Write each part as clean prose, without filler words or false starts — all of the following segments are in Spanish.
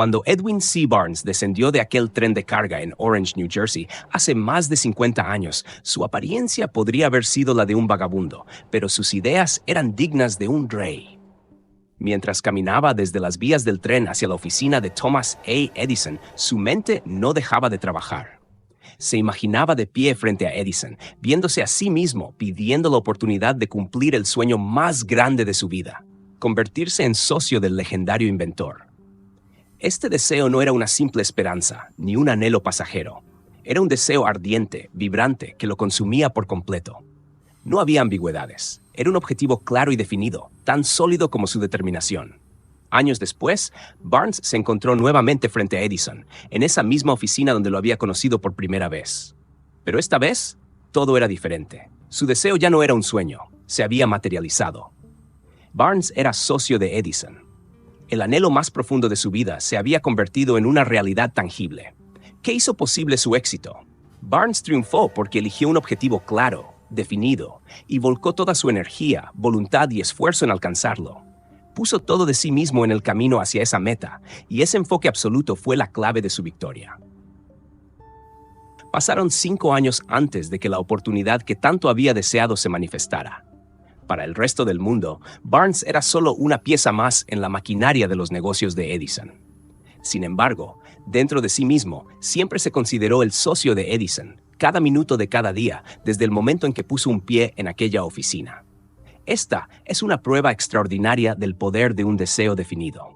Cuando Edwin C. Barnes descendió de aquel tren de carga en Orange, New Jersey, hace más de 50 años, su apariencia podría haber sido la de un vagabundo, pero sus ideas eran dignas de un rey. Mientras caminaba desde las vías del tren hacia la oficina de Thomas A. Edison, su mente no dejaba de trabajar. Se imaginaba de pie frente a Edison, viéndose a sí mismo, pidiendo la oportunidad de cumplir el sueño más grande de su vida, convertirse en socio del legendario inventor. Este deseo no era una simple esperanza, ni un anhelo pasajero. Era un deseo ardiente, vibrante, que lo consumía por completo. No había ambigüedades. Era un objetivo claro y definido, tan sólido como su determinación. Años después, Barnes se encontró nuevamente frente a Edison, en esa misma oficina donde lo había conocido por primera vez. Pero esta vez, todo era diferente. Su deseo ya no era un sueño, se había materializado. Barnes era socio de Edison. El anhelo más profundo de su vida se había convertido en una realidad tangible. ¿Qué hizo posible su éxito? Barnes triunfó porque eligió un objetivo claro, definido, y volcó toda su energía, voluntad y esfuerzo en alcanzarlo. Puso todo de sí mismo en el camino hacia esa meta, y ese enfoque absoluto fue la clave de su victoria. Pasaron 5 años antes de que la oportunidad que tanto había deseado se manifestara. Para el resto del mundo, Barnes era solo una pieza más en la maquinaria de los negocios de Edison. Sin embargo, dentro de sí mismo, siempre se consideró el socio de Edison, cada minuto de cada día, desde el momento en que puso un pie en aquella oficina. Esta es una prueba extraordinaria del poder de un deseo definido.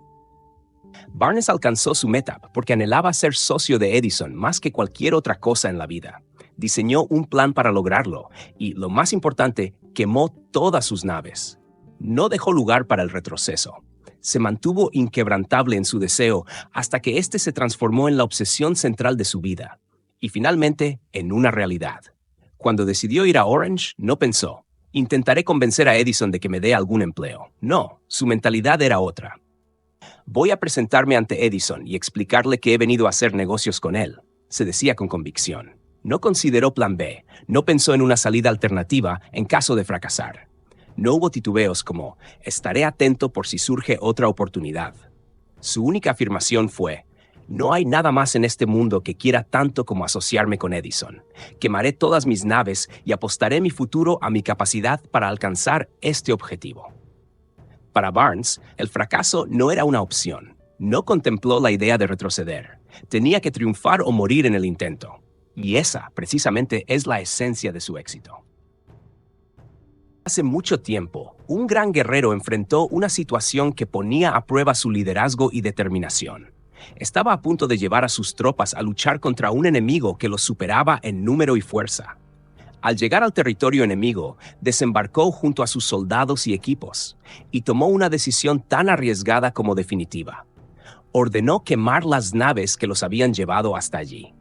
Barnes alcanzó su meta porque anhelaba ser socio de Edison más que cualquier otra cosa en la vida. Diseñó un plan para lograrlo y, lo más importante, quemó todas sus naves. No dejó lugar para el retroceso. Se mantuvo inquebrantable en su deseo hasta que éste se transformó en la obsesión central de su vida y, finalmente, en una realidad. Cuando decidió ir a Orange, no pensó: intentaré convencer a Edison de que me dé algún empleo. No, su mentalidad era otra. Voy a presentarme ante Edison y explicarle que he venido a hacer negocios con él, se decía con convicción. No consideró plan B, no pensó en una salida alternativa en caso de fracasar. No hubo titubeos como: estaré atento por si surge otra oportunidad. Su única afirmación fue: no hay nada más en este mundo que quiera tanto como asociarme con Edison. Quemaré todas mis naves y apostaré mi futuro a mi capacidad para alcanzar este objetivo. Para Barnes, el fracaso no era una opción. No contempló la idea de retroceder. Tenía que triunfar o morir en el intento. Y esa, precisamente, es la esencia de su éxito. Hace mucho tiempo, un gran guerrero enfrentó una situación que ponía a prueba su liderazgo y determinación. Estaba a punto de llevar a sus tropas a luchar contra un enemigo que los superaba en número y fuerza. Al llegar al territorio enemigo, desembarcó junto a sus soldados y equipos, y tomó una decisión tan arriesgada como definitiva. Ordenó quemar las naves que los habían llevado hasta allí.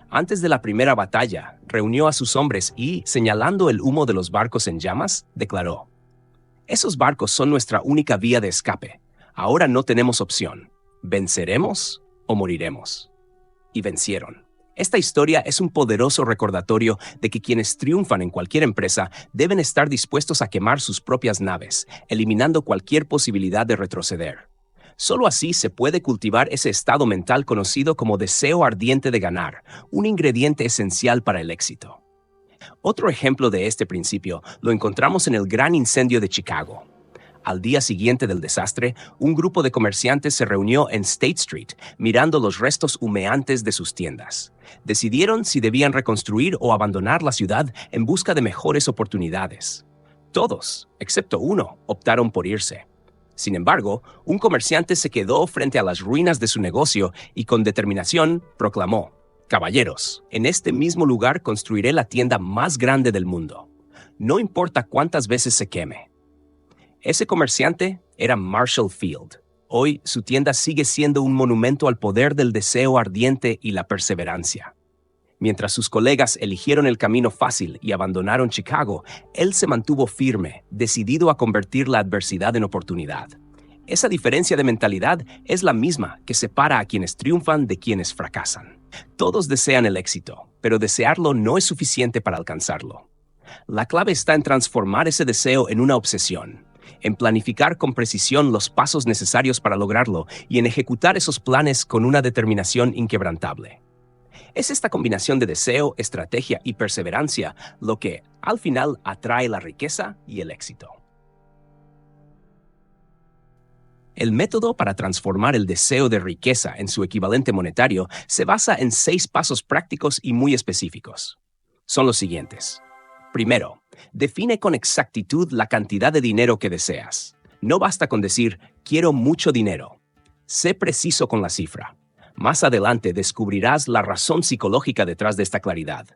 Antes de la primera batalla, reunió a sus hombres y, señalando el humo de los barcos en llamas, declaró: esos barcos son nuestra única vía de escape. Ahora no tenemos opción. ¿Venceremos o moriremos? Y vencieron. Esta historia es un poderoso recordatorio de que quienes triunfan en cualquier empresa deben estar dispuestos a quemar sus propias naves, eliminando cualquier posibilidad de retroceder. Solo así se puede cultivar ese estado mental conocido como deseo ardiente de ganar, un ingrediente esencial para el éxito. Otro ejemplo de este principio lo encontramos en el gran incendio de Chicago. Al día siguiente del desastre, un grupo de comerciantes se reunió en State Street, mirando los restos humeantes de sus tiendas. Decidieron si debían reconstruir o abandonar la ciudad en busca de mejores oportunidades. Todos, excepto uno, optaron por irse. Sin embargo, un comerciante se quedó frente a las ruinas de su negocio y con determinación proclamó: caballeros, en este mismo lugar construiré la tienda más grande del mundo. No importa cuántas veces se queme. Ese comerciante era Marshall Field. Hoy su tienda sigue siendo un monumento al poder del deseo ardiente y la perseverancia. Mientras sus colegas eligieron el camino fácil y abandonaron Chicago, él se mantuvo firme, decidido a convertir la adversidad en oportunidad. Esa diferencia de mentalidad es la misma que separa a quienes triunfan de quienes fracasan. Todos desean el éxito, pero desearlo no es suficiente para alcanzarlo. La clave está en transformar ese deseo en una obsesión. en planificar con precisión los pasos necesarios para lograrlo y en ejecutar esos planes con una determinación inquebrantable. Es esta combinación de deseo, estrategia y perseverancia lo que, al final, atrae la riqueza y el éxito. El método para transformar el deseo de riqueza en su equivalente monetario se basa en 6 pasos prácticos y muy específicos. Son los siguientes. Primero, define con exactitud la cantidad de dinero que deseas. No basta con decir, quiero mucho dinero. Sé preciso con la cifra. Más adelante descubrirás la razón psicológica detrás de esta claridad.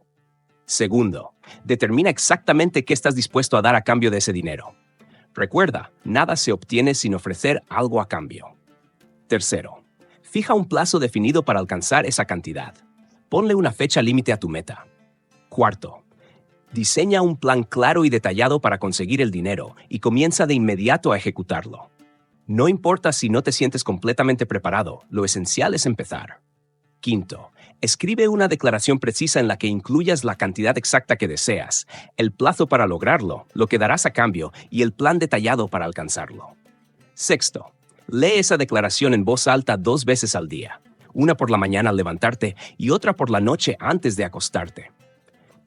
Segundo, determina exactamente qué estás dispuesto a dar a cambio de ese dinero. Recuerda, nada se obtiene sin ofrecer algo a cambio. Tercero, fija un plazo definido para alcanzar esa cantidad. Ponle una fecha límite a tu meta. Cuarto, diseña un plan claro y detallado para conseguir el dinero y comienza de inmediato a ejecutarlo. No importa si no te sientes completamente preparado, lo esencial es empezar. Quinto, escribe una declaración precisa en la que incluyas la cantidad exacta que deseas, el plazo para lograrlo, lo que darás a cambio y el plan detallado para alcanzarlo. Sexto, lee esa declaración en voz alta 2 veces al día, una por la mañana al levantarte y otra por la noche antes de acostarte.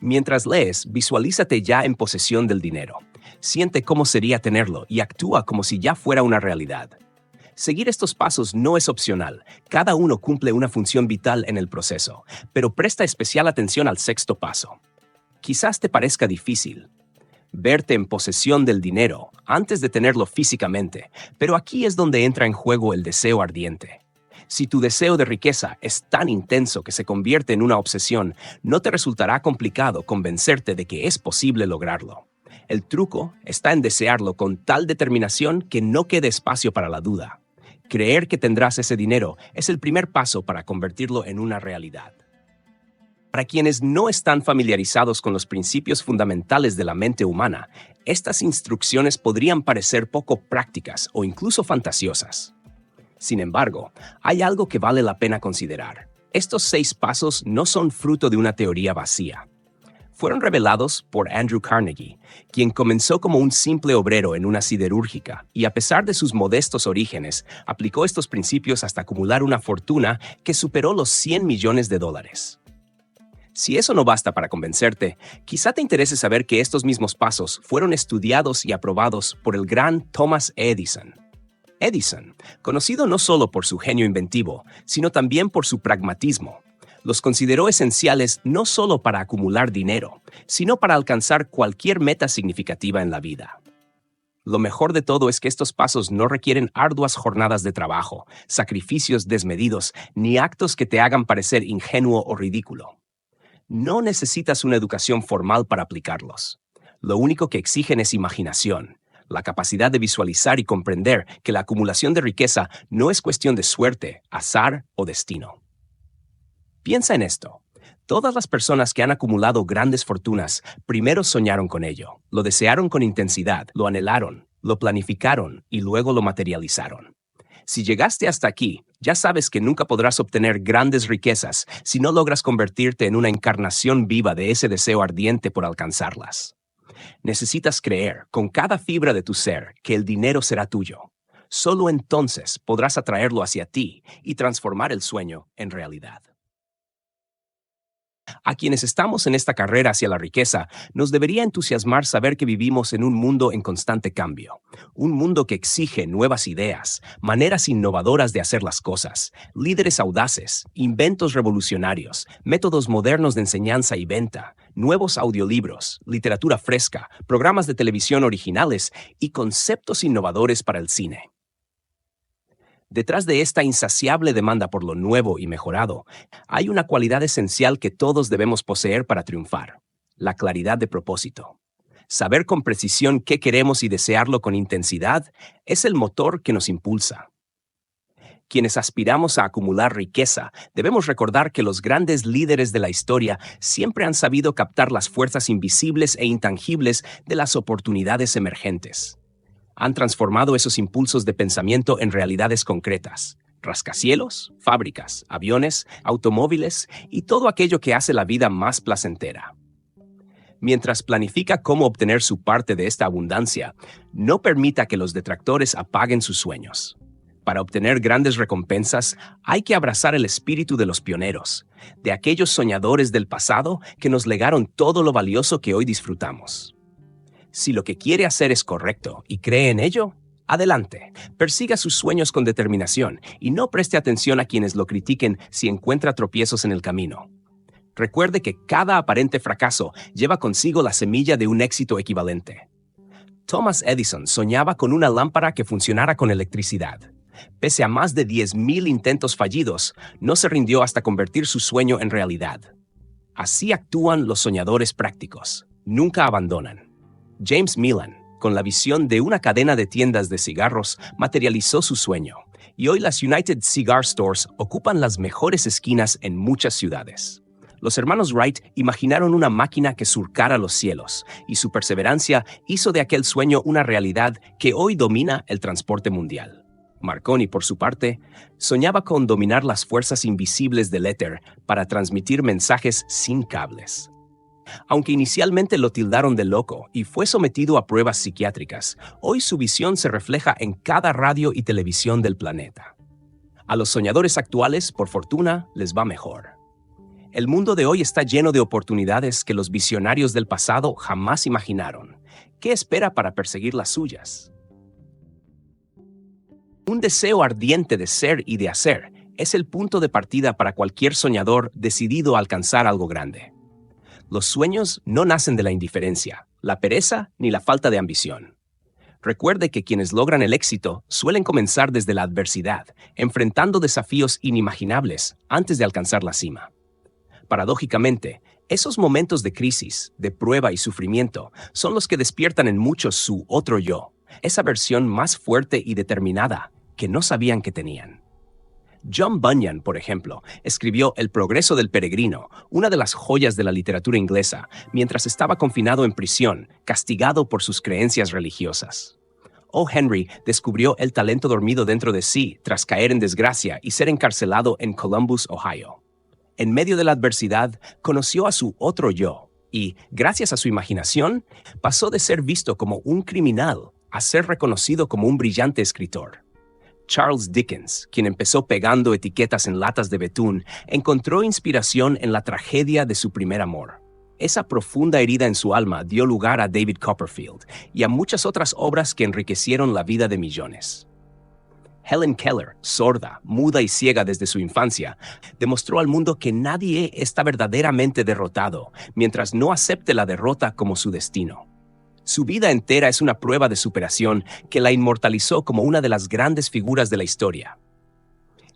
Mientras lees, visualízate ya en posesión del dinero. Siente cómo sería tenerlo y actúa como si ya fuera una realidad. Seguir estos pasos no es opcional, cada uno cumple una función vital en el proceso, pero presta especial atención al sexto paso. Quizás te parezca difícil verte en posesión del dinero antes de tenerlo físicamente, pero aquí es donde entra en juego el deseo ardiente. Si tu deseo de riqueza es tan intenso que se convierte en una obsesión, no te resultará complicado convencerte de que es posible lograrlo. El truco está en desearlo con tal determinación que no quede espacio para la duda. Creer que tendrás ese dinero es el primer paso para convertirlo en una realidad. Para quienes no están familiarizados con los principios fundamentales de la mente humana, estas instrucciones podrían parecer poco prácticas o incluso fantasiosas. Sin embargo, hay algo que vale la pena considerar. Estos 6 pasos no son fruto de una teoría vacía. Fueron revelados por Andrew Carnegie, quien comenzó como un simple obrero en una siderúrgica y a pesar de sus modestos orígenes, aplicó estos principios hasta acumular una fortuna que superó los $100 millones. Si eso no basta para convencerte, quizá te interese saber que estos mismos pasos fueron estudiados y aprobados por el gran Thomas Edison. Edison, conocido no solo por su genio inventivo, sino también por su pragmatismo, los consideró esenciales no solo para acumular dinero, sino para alcanzar cualquier meta significativa en la vida. Lo mejor de todo es que estos pasos no requieren arduas jornadas de trabajo, sacrificios desmedidos, ni actos que te hagan parecer ingenuo o ridículo. No necesitas una educación formal para aplicarlos. Lo único que exigen es imaginación, la capacidad de visualizar y comprender que la acumulación de riqueza no es cuestión de suerte, azar o destino. Piensa en esto. Todas las personas que han acumulado grandes fortunas primero soñaron con ello, lo desearon con intensidad, lo anhelaron, lo planificaron y luego lo materializaron. Si llegaste hasta aquí, ya sabes que nunca podrás obtener grandes riquezas si no logras convertirte en una encarnación viva de ese deseo ardiente por alcanzarlas. Necesitas creer, con cada fibra de tu ser, que el dinero será tuyo. Solo entonces podrás atraerlo hacia ti y transformar el sueño en realidad. A quienes estamos en esta carrera hacia la riqueza, nos debería entusiasmar saber que vivimos en un mundo en constante cambio. Un mundo que exige nuevas ideas, maneras innovadoras de hacer las cosas, líderes audaces, inventos revolucionarios, métodos modernos de enseñanza y venta, nuevos audiolibros, literatura fresca, programas de televisión originales y conceptos innovadores para el cine. Detrás de esta insaciable demanda por lo nuevo y mejorado, hay una cualidad esencial que todos debemos poseer para triunfar: la claridad de propósito. Saber con precisión qué queremos y desearlo con intensidad es el motor que nos impulsa. Quienes aspiramos a acumular riqueza, debemos recordar que los grandes líderes de la historia siempre han sabido captar las fuerzas invisibles e intangibles de las oportunidades emergentes. Han transformado esos impulsos de pensamiento en realidades concretas: rascacielos, fábricas, aviones, automóviles y todo aquello que hace la vida más placentera. Mientras planifica cómo obtener su parte de esta abundancia, no permita que los detractores apaguen sus sueños. Para obtener grandes recompensas, hay que abrazar el espíritu de los pioneros, de aquellos soñadores del pasado que nos legaron todo lo valioso que hoy disfrutamos. Si lo que quiere hacer es correcto y cree en ello, adelante, persiga sus sueños con determinación y no preste atención a quienes lo critiquen si encuentra tropiezos en el camino. Recuerde que cada aparente fracaso lleva consigo la semilla de un éxito equivalente. Thomas Edison soñaba con una lámpara que funcionara con electricidad. Pese a más de 10,000 intentos fallidos, no se rindió hasta convertir su sueño en realidad. Así actúan los soñadores prácticos. Nunca abandonan. James Millan, con la visión de una cadena de tiendas de cigarros, materializó su sueño, y hoy las United Cigar Stores ocupan las mejores esquinas en muchas ciudades. Los hermanos Wright imaginaron una máquina que surcara los cielos, y su perseverancia hizo de aquel sueño una realidad que hoy domina el transporte mundial. Marconi, por su parte, soñaba con dominar las fuerzas invisibles del éter para transmitir mensajes sin cables. Aunque inicialmente lo tildaron de loco y fue sometido a pruebas psiquiátricas, hoy su visión se refleja en cada radio y televisión del planeta. A los soñadores actuales, por fortuna, les va mejor. El mundo de hoy está lleno de oportunidades que los visionarios del pasado jamás imaginaron. ¿Qué espera para perseguir las suyas? Un deseo ardiente de ser y de hacer es el punto de partida para cualquier soñador decidido a alcanzar algo grande. Los sueños no nacen de la indiferencia, la pereza ni la falta de ambición. Recuerde que quienes logran el éxito suelen comenzar desde la adversidad, enfrentando desafíos inimaginables antes de alcanzar la cima. Paradójicamente, esos momentos de crisis, de prueba y sufrimiento son los que despiertan en muchos su otro yo, esa versión más fuerte y determinada que no sabían que tenían. John Bunyan, por ejemplo, escribió El progreso del peregrino, una de las joyas de la literatura inglesa, mientras estaba confinado en prisión, castigado por sus creencias religiosas. O. Henry descubrió el talento dormido dentro de sí tras caer en desgracia y ser encarcelado en Columbus, Ohio. En medio de la adversidad, conoció a su otro yo y, gracias a su imaginación, pasó de ser visto como un criminal a ser reconocido como un brillante escritor. Charles Dickens, quien empezó pegando etiquetas en latas de betún, encontró inspiración en la tragedia de su primer amor. Esa profunda herida en su alma dio lugar a David Copperfield y a muchas otras obras que enriquecieron la vida de millones. Helen Keller, sorda, muda y ciega desde su infancia, demostró al mundo que nadie está verdaderamente derrotado mientras no acepte la derrota como su destino. Su vida entera es una prueba de superación que la inmortalizó como una de las grandes figuras de la historia.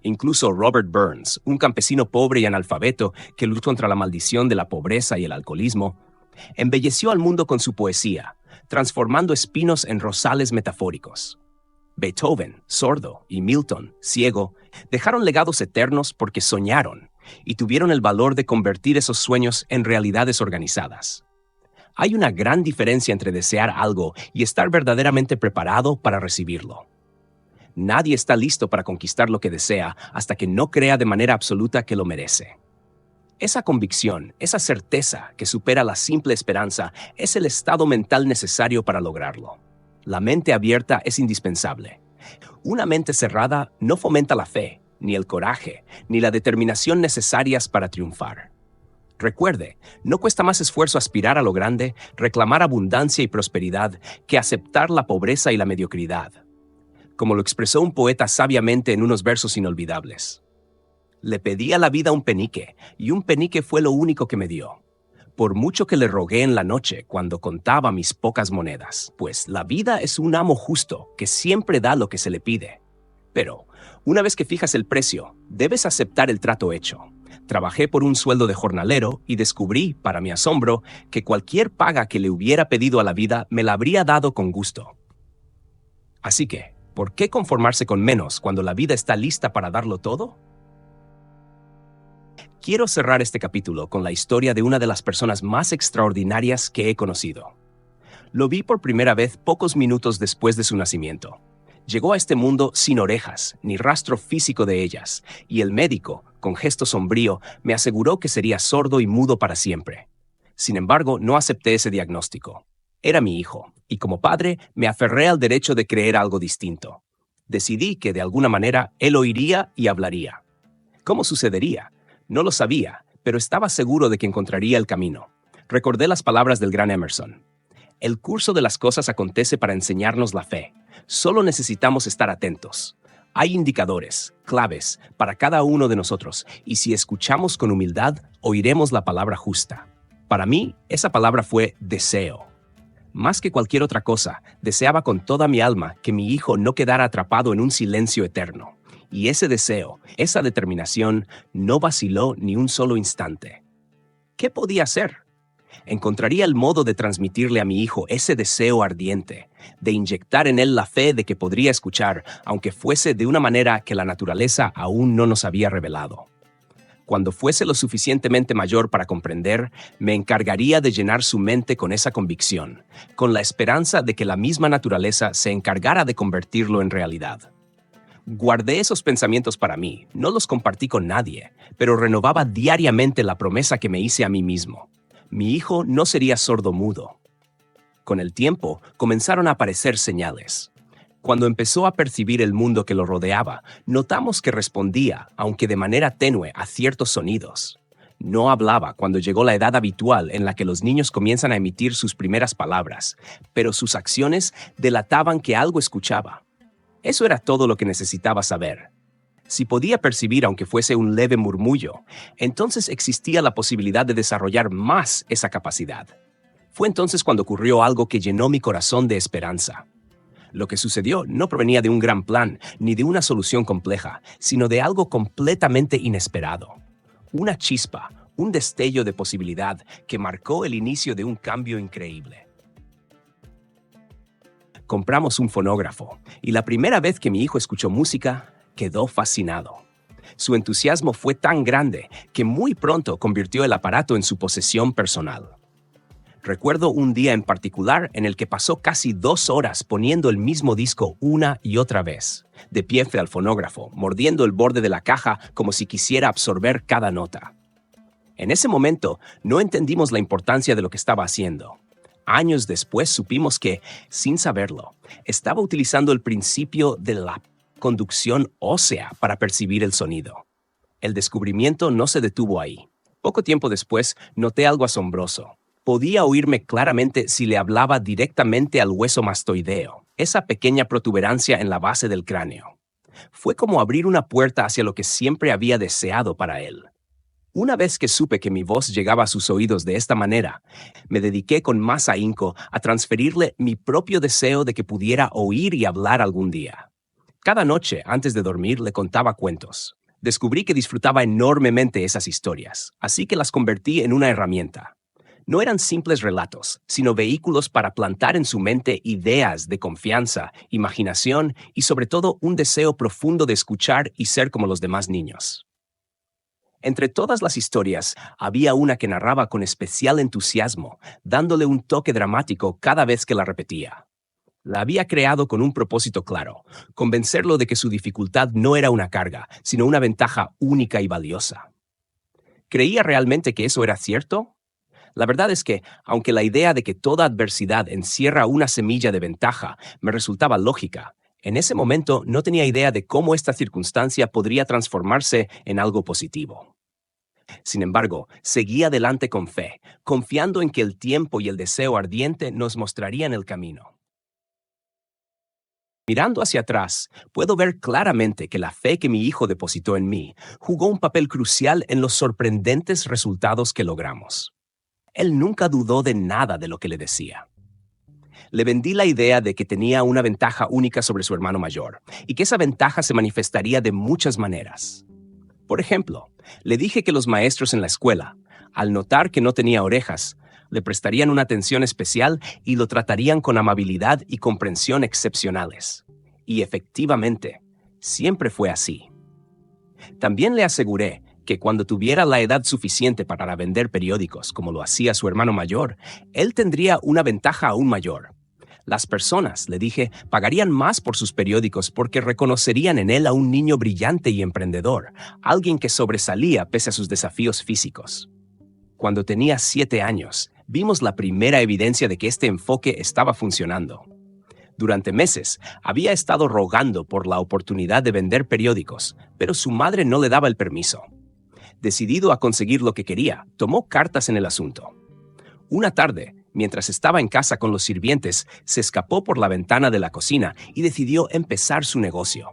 Incluso Robert Burns, un campesino pobre y analfabeto que luchó contra la maldición de la pobreza y el alcoholismo, embelleció al mundo con su poesía, transformando espinos en rosales metafóricos. Beethoven, sordo, y Milton, ciego, dejaron legados eternos porque soñaron y tuvieron el valor de convertir esos sueños en realidades organizadas. Hay una gran diferencia entre desear algo y estar verdaderamente preparado para recibirlo. Nadie está listo para conquistar lo que desea hasta que no crea de manera absoluta que lo merece. Esa convicción, esa certeza que supera la simple esperanza, es el estado mental necesario para lograrlo. La mente abierta es indispensable. Una mente cerrada no fomenta la fe, ni el coraje, ni la determinación necesarias para triunfar. Recuerde, no cuesta más esfuerzo aspirar a lo grande, reclamar abundancia y prosperidad, que aceptar la pobreza y la mediocridad. Como lo expresó un poeta sabiamente en unos versos inolvidables. Le pedí a la vida un penique, y un penique fue lo único que me dio. Por mucho que le rogué en la noche cuando contaba mis pocas monedas, pues la vida es un amo justo que siempre da lo que se le pide. Pero, una vez que fijas el precio, debes aceptar el trato hecho. Trabajé por un sueldo de jornalero y descubrí, para mi asombro, que cualquier paga que le hubiera pedido a la vida me la habría dado con gusto. Así que, ¿por qué conformarse con menos cuando la vida está lista para darlo todo? Quiero cerrar este capítulo con la historia de una de las personas más extraordinarias que he conocido. Lo vi por primera vez pocos minutos después de su nacimiento. Llegó a este mundo sin orejas, ni rastro físico de ellas, y el médico, con gesto sombrío, me aseguró que sería sordo y mudo para siempre. Sin embargo, no acepté ese diagnóstico. Era mi hijo, y como padre me aferré al derecho de creer algo distinto. Decidí que de alguna manera él oiría y hablaría. ¿Cómo sucedería? No lo sabía, pero estaba seguro de que encontraría el camino. Recordé las palabras del gran Emerson. El curso de las cosas acontece para enseñarnos la fe. Solo necesitamos estar atentos. Hay indicadores, claves, para cada uno de nosotros, y si escuchamos con humildad, oiremos la palabra justa. Para mí, esa palabra fue deseo. Más que cualquier otra cosa, deseaba con toda mi alma que mi hijo no quedara atrapado en un silencio eterno. Y ese deseo, esa determinación, no vaciló ni un solo instante. ¿Qué podía hacer? Encontraría el modo de transmitirle a mi hijo ese deseo ardiente, de inyectar en él la fe de que podría escuchar, aunque fuese de una manera que la naturaleza aún no nos había revelado. Cuando fuese lo suficientemente mayor para comprender, me encargaría de llenar su mente con esa convicción, con la esperanza de que la misma naturaleza se encargara de convertirlo en realidad. Guardé esos pensamientos para mí, no los compartí con nadie, pero renovaba diariamente la promesa que me hice a mí mismo. Mi hijo no sería sordo-mudo. Con el tiempo, comenzaron a aparecer señales. Cuando empezó a percibir el mundo que lo rodeaba, notamos que respondía, aunque de manera tenue, a ciertos sonidos. No hablaba cuando llegó la edad habitual en la que los niños comienzan a emitir sus primeras palabras, pero sus acciones delataban que algo escuchaba. Eso era todo lo que necesitaba saber. Si podía percibir aunque fuese un leve murmullo, entonces existía la posibilidad de desarrollar más esa capacidad. Fue entonces cuando ocurrió algo que llenó mi corazón de esperanza. Lo que sucedió no provenía de un gran plan ni de una solución compleja, sino de algo completamente inesperado. Una chispa, un destello de posibilidad que marcó el inicio de un cambio increíble. Compramos un fonógrafo y la primera vez que mi hijo escuchó música, quedó fascinado. Su entusiasmo fue tan grande que muy pronto convirtió el aparato en su posesión personal. Recuerdo un día en particular en el que pasó casi 2 horas poniendo el mismo disco una y otra vez, de pie frente al fonógrafo, mordiendo el borde de la caja como si quisiera absorber cada nota. En ese momento no entendimos la importancia de lo que estaba haciendo. Años después supimos que, sin saberlo, estaba utilizando el principio de la conducción ósea para percibir el sonido. El descubrimiento no se detuvo ahí. Poco tiempo después noté algo asombroso. Podía oírme claramente si le hablaba directamente al hueso mastoideo, esa pequeña protuberancia en la base del cráneo. Fue como abrir una puerta hacia lo que siempre había deseado para él. Una vez que supe que mi voz llegaba a sus oídos de esta manera, me dediqué con más ahínco a transferirle mi propio deseo de que pudiera oír y hablar algún día. Cada noche, antes de dormir, le contaba cuentos. Descubrí que disfrutaba enormemente esas historias, así que las convertí en una herramienta. No eran simples relatos, sino vehículos para plantar en su mente ideas de confianza, imaginación y sobre todo un deseo profundo de escuchar y ser como los demás niños. Entre todas las historias, había una que narraba con especial entusiasmo, dándole un toque dramático cada vez que la repetía. La había creado con un propósito claro, convencerlo de que su dificultad no era una carga, sino una ventaja única y valiosa. ¿Creía realmente que eso era cierto? La verdad es que, aunque la idea de que toda adversidad encierra una semilla de ventaja me resultaba lógica, en ese momento no tenía idea de cómo esta circunstancia podría transformarse en algo positivo. Sin embargo, seguí adelante con fe, confiando en que el tiempo y el deseo ardiente nos mostrarían el camino. Mirando hacia atrás, puedo ver claramente que la fe que mi hijo depositó en mí jugó un papel crucial en los sorprendentes resultados que logramos. Él nunca dudó de nada de lo que le decía. Le vendí la idea de que tenía una ventaja única sobre su hermano mayor y que esa ventaja se manifestaría de muchas maneras. Por ejemplo, le dije que los maestros en la escuela, al notar que no tenía orejas, le prestarían una atención especial y lo tratarían con amabilidad y comprensión excepcionales. Y efectivamente, siempre fue así. También le aseguré que cuando tuviera la edad suficiente para vender periódicos, como lo hacía su hermano mayor, él tendría una ventaja aún mayor. Las personas, le dije, pagarían más por sus periódicos porque reconocerían en él a un niño brillante y emprendedor, alguien que sobresalía pese a sus desafíos físicos. cuando tenía 7 años, vimos la primera evidencia de que este enfoque estaba funcionando. Durante meses, había estado rogando por la oportunidad de vender periódicos, pero su madre no le daba el permiso. Decidido a conseguir lo que quería, tomó cartas en el asunto. Una tarde, mientras estaba en casa con los sirvientes, se escapó por la ventana de la cocina y decidió empezar su negocio.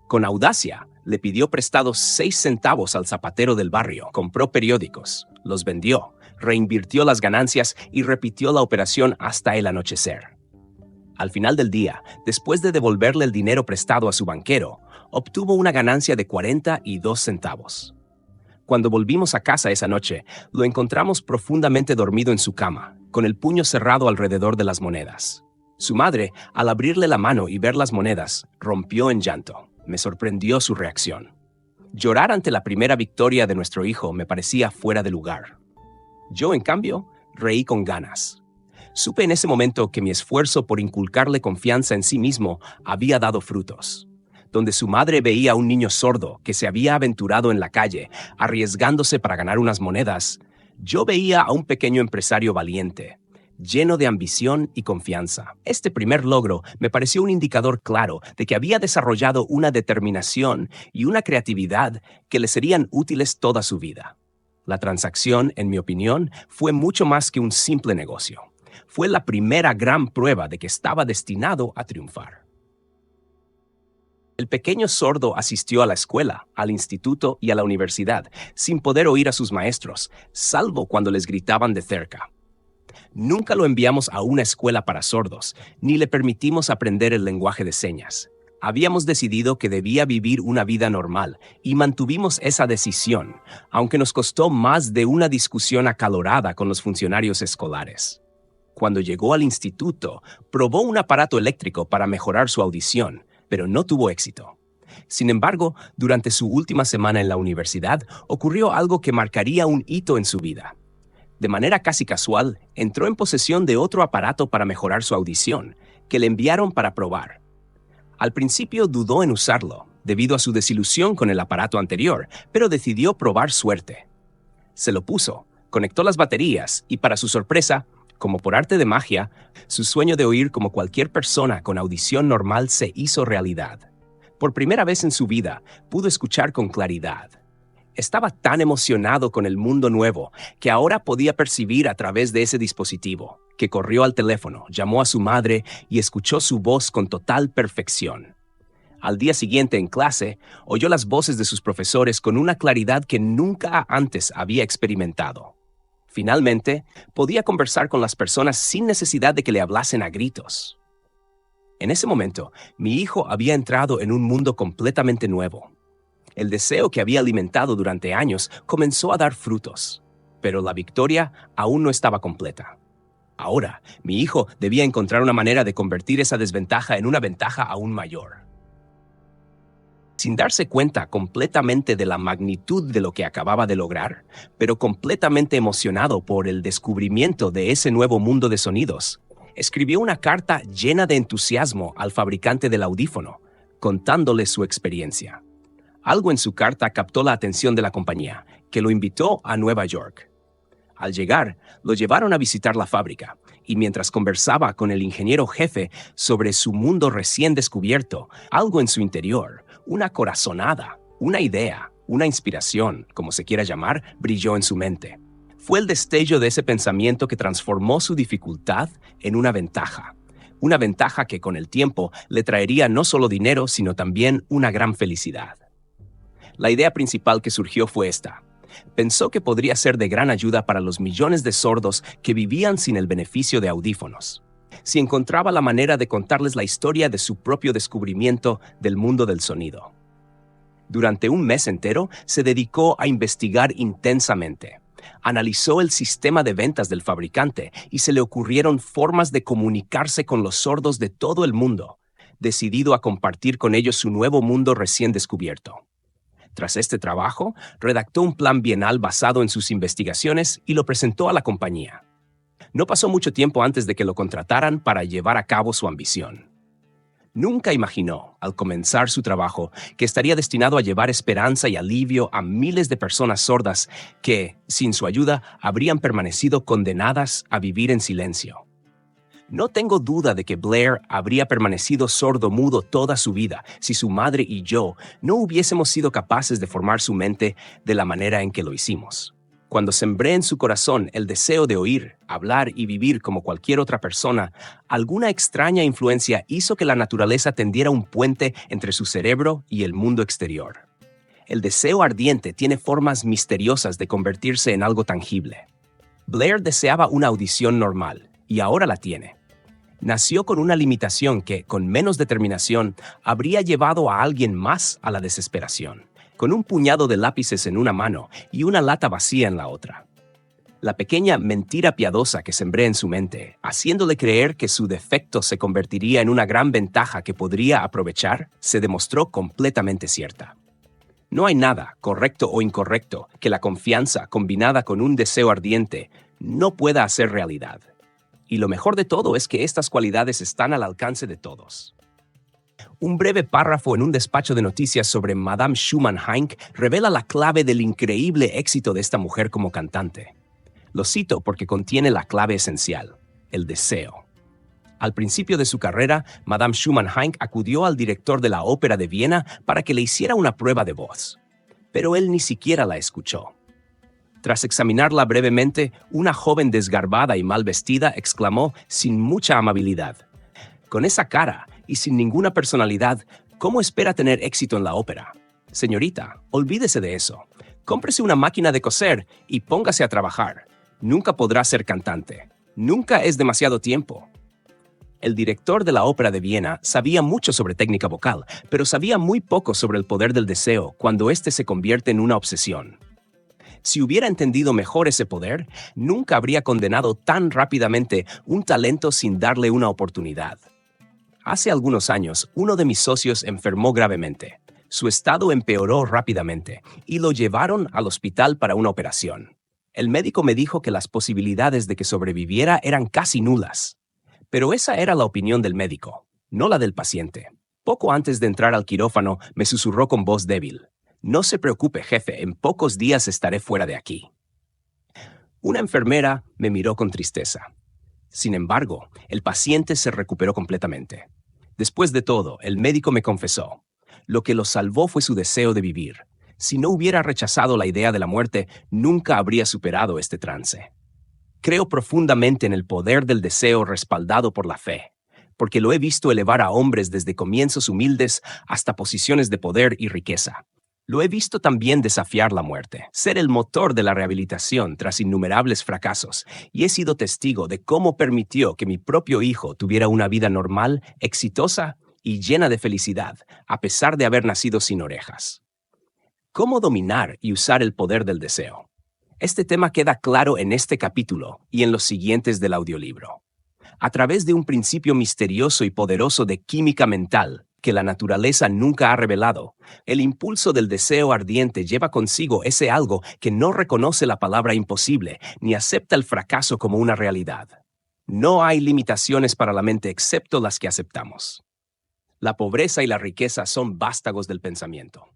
Con audacia, le pidió prestados 6 centavos al zapatero del barrio, compró periódicos, los vendió, reinvirtió las ganancias y repitió la operación hasta el anochecer. Al final del día, después de devolverle el dinero prestado a su banquero, obtuvo una ganancia de 42 centavos. Cuando volvimos a casa esa noche, lo encontramos profundamente dormido en su cama, con el puño cerrado alrededor de las monedas. Su madre, al abrirle la mano y ver las monedas, rompió en llanto. Me sorprendió su reacción. Llorar ante la primera victoria de nuestro hijo me parecía fuera de lugar. Yo, en cambio, reí con ganas. Supe en ese momento que mi esfuerzo por inculcarle confianza en sí mismo había dado frutos. Donde su madre veía a un niño sordo que se había aventurado en la calle, arriesgándose para ganar unas monedas, yo veía a un pequeño empresario valiente, lleno de ambición y confianza. Este primer logro me pareció un indicador claro de que había desarrollado una determinación y una creatividad que le serían útiles toda su vida. La transacción, en mi opinión, fue mucho más que un simple negocio. Fue la primera gran prueba de que estaba destinado a triunfar. El pequeño sordo asistió a la escuela, al instituto y a la universidad, sin poder oír a sus maestros, salvo cuando les gritaban de cerca. Nunca lo enviamos a una escuela para sordos, ni le permitimos aprender el lenguaje de señas. Habíamos decidido que debía vivir una vida normal y mantuvimos esa decisión, aunque nos costó más de una discusión acalorada con los funcionarios escolares. Cuando llegó al instituto, probó un aparato eléctrico para mejorar su audición, pero no tuvo éxito. Sin embargo, durante su última semana en la universidad, ocurrió algo que marcaría un hito en su vida. De manera casi casual, entró en posesión de otro aparato para mejorar su audición, que le enviaron para probar. Al principio dudó en usarlo, debido a su desilusión con el aparato anterior, pero decidió probar suerte. Se lo puso, conectó las baterías y, para su sorpresa, como por arte de magia, su sueño de oír como cualquier persona con audición normal se hizo realidad. Por primera vez en su vida, pudo escuchar con claridad. Estaba tan emocionado con el mundo nuevo que ahora podía percibir a través de ese dispositivo, que corrió al teléfono, llamó a su madre y escuchó su voz con total perfección. Al día siguiente en clase, oyó las voces de sus profesores con una claridad que nunca antes había experimentado. Finalmente, podía conversar con las personas sin necesidad de que le hablasen a gritos. En ese momento, mi hijo había entrado en un mundo completamente nuevo. El deseo que había alimentado durante años comenzó a dar frutos, pero la victoria aún no estaba completa. Ahora, mi hijo debía encontrar una manera de convertir esa desventaja en una ventaja aún mayor. Sin darse cuenta completamente de la magnitud de lo que acababa de lograr, pero completamente emocionado por el descubrimiento de ese nuevo mundo de sonidos, escribió una carta llena de entusiasmo al fabricante del audífono, contándole su experiencia. Algo en su carta captó la atención de la compañía, que lo invitó a Nueva York. Al llegar, lo llevaron a visitar la fábrica, y mientras conversaba con el ingeniero jefe sobre su mundo recién descubierto, algo en su interior, una corazonada, una idea, una inspiración, como se quiera llamar, brilló en su mente. Fue el destello de ese pensamiento que transformó su dificultad en una ventaja que con el tiempo le traería no solo dinero, sino también una gran felicidad. La idea principal que surgió fue esta. Pensó que podría ser de gran ayuda para los millones de sordos que vivían sin el beneficio de audífonos, si encontraba la manera de contarles la historia de su propio descubrimiento del mundo del sonido. Durante un mes entero se dedicó a investigar intensamente. Analizó el sistema de ventas del fabricante y se le ocurrieron formas de comunicarse con los sordos de todo el mundo, decidido a compartir con ellos su nuevo mundo recién descubierto. Tras este trabajo, redactó un plan bienal basado en sus investigaciones y lo presentó a la compañía. No pasó mucho tiempo antes de que lo contrataran para llevar a cabo su ambición. Nunca imaginó, al comenzar su trabajo, que estaría destinado a llevar esperanza y alivio a miles de personas sordas que, sin su ayuda, habrían permanecido condenadas a vivir en silencio. No tengo duda de que Blair habría permanecido sordo-mudo toda su vida si su madre y yo no hubiésemos sido capaces de formar su mente de la manera en que lo hicimos. Cuando sembré en su corazón el deseo de oír, hablar y vivir como cualquier otra persona, alguna extraña influencia hizo que la naturaleza tendiera un puente entre su cerebro y el mundo exterior. El deseo ardiente tiene formas misteriosas de convertirse en algo tangible. Blair deseaba una audición normal, y ahora la tiene. Nació con una limitación que, con menos determinación, habría llevado a alguien más a la desesperación, con un puñado de lápices en una mano y una lata vacía en la otra. La pequeña mentira piadosa que sembré en su mente, haciéndole creer que su defecto se convertiría en una gran ventaja que podría aprovechar, se demostró completamente cierta. No hay nada, correcto o incorrecto, que la confianza, combinada con un deseo ardiente, no pueda hacer realidad. Y lo mejor de todo es que estas cualidades están al alcance de todos. Un breve párrafo en un despacho de noticias sobre Madame Schumann-Heink revela la clave del increíble éxito de esta mujer como cantante. Lo cito porque contiene la clave esencial: el deseo. Al principio de su carrera, Madame Schumann-Heink acudió al director de la Ópera de Viena para que le hiciera una prueba de voz. Pero él ni siquiera la escuchó. Tras examinarla brevemente, una joven desgarbada y mal vestida exclamó sin mucha amabilidad: «Con esa cara y sin ninguna personalidad, ¿cómo espera tener éxito en la ópera? Señorita, olvídese de eso. Cómprese una máquina de coser y póngase a trabajar. Nunca podrá ser cantante. Nunca es demasiado tiempo». El director de la Ópera de Viena sabía mucho sobre técnica vocal, pero sabía muy poco sobre el poder del deseo cuando éste se convierte en una obsesión. Si hubiera entendido mejor ese poder, nunca habría condenado tan rápidamente un talento sin darle una oportunidad. Hace algunos años, uno de mis socios enfermó gravemente. Su estado empeoró rápidamente y lo llevaron al hospital para una operación. El médico me dijo que las posibilidades de que sobreviviera eran casi nulas. Pero esa era la opinión del médico, no la del paciente. Poco antes de entrar al quirófano, me susurró con voz débil: «No se preocupe, jefe, en pocos días estaré fuera de aquí». Una enfermera me miró con tristeza. Sin embargo, el paciente se recuperó completamente. Después de todo, el médico me confesó: lo que lo salvó fue su deseo de vivir. Si no hubiera rechazado la idea de la muerte, nunca habría superado este trance. Creo profundamente en el poder del deseo respaldado por la fe, porque lo he visto elevar a hombres desde comienzos humildes hasta posiciones de poder y riqueza. Lo he visto también desafiar la muerte, ser el motor de la rehabilitación tras innumerables fracasos, y he sido testigo de cómo permitió que mi propio hijo tuviera una vida normal, exitosa y llena de felicidad, a pesar de haber nacido sin orejas. ¿Cómo dominar y usar el poder del deseo? Este tema queda claro en este capítulo y en los siguientes del audiolibro. A través de un principio misterioso y poderoso de química mental que la naturaleza nunca ha revelado, el impulso del deseo ardiente lleva consigo ese algo que no reconoce la palabra imposible ni acepta el fracaso como una realidad. No hay limitaciones para la mente excepto las que aceptamos. La pobreza y la riqueza son vástagos del pensamiento.